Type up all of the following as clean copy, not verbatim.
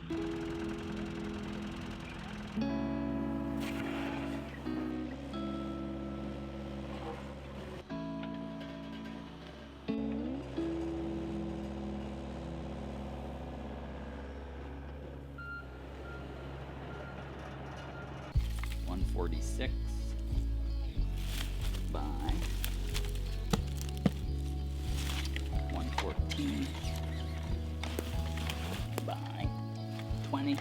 146 by 114 by 20.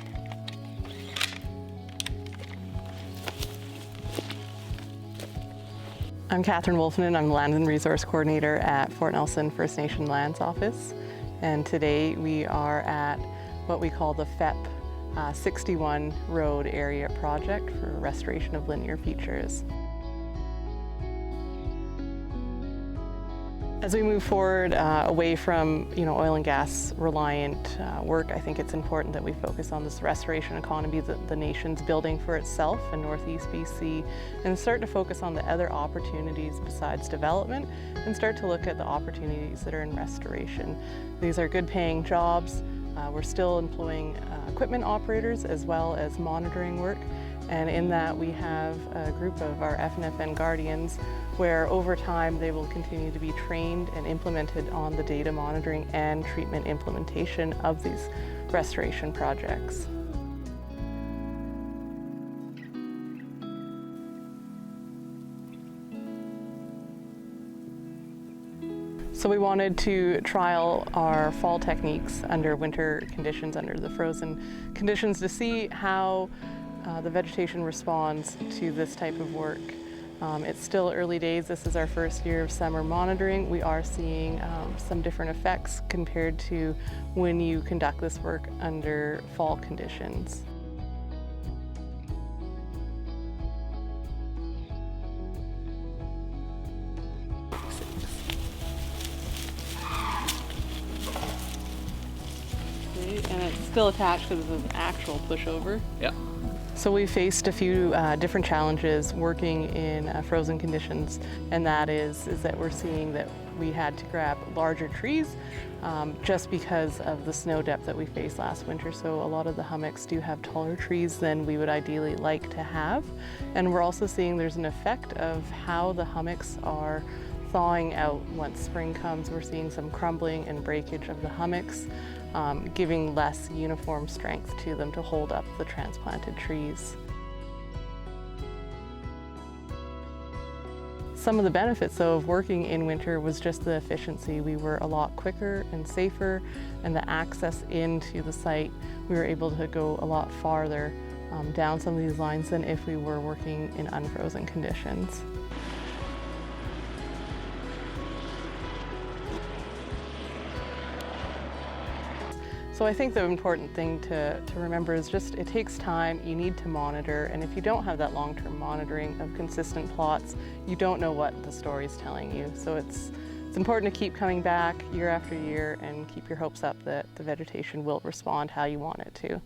I'm Catherine Wolfman. I'm the Land and Resource Coordinator at Fort Nelson First Nation Lands Office. And today we are at what we call the FEP 61 Road Area Project for restoration of linear features. As we move forward away from oil and gas reliant work, I think it's important that we focus on this restoration economy that the nation's building for itself in Northeast BC, and start to focus on the other opportunities besides development, and start to look at the opportunities that are in restoration. These are good paying jobs. We're still employing equipment operators as well as monitoring work. And in that we have a group of our FNFN guardians where over time they will continue to be trained and implemented on the data monitoring and treatment implementation of these restoration projects. So we wanted to trial our fall techniques under winter conditions, under the frozen conditions, to see how the vegetation responds to this type of work. It's still early days. This is our first year of summer monitoring. We are seeing some different effects compared to when you conduct this work under fall conditions. And it's still attached because it's an actual pushover. Yeah. So we faced a few different challenges working in frozen conditions, and that is that we're seeing that we had to grab larger trees just because of the snow depth that we faced last winter. So a lot of the hummocks do have taller trees than we would ideally like to have. And we're also seeing there's an effect of how the hummocks are thawing out once spring comes. We're seeing some crumbling and breakage of the hummocks, giving less uniform strength to them to hold up the transplanted trees. Some of the benefits, though, of working in winter was just the efficiency. We were a lot quicker and safer, and the access into the site, we were able to go a lot farther down some of these lines than if we were working in unfrozen conditions. So I think the important thing to remember is just it takes time, you need to monitor, and if you don't have that long-term monitoring of consistent plots, you don't know what the story's telling you. So it's important to keep coming back year after year and keep your hopes up that the vegetation will respond how you want it to.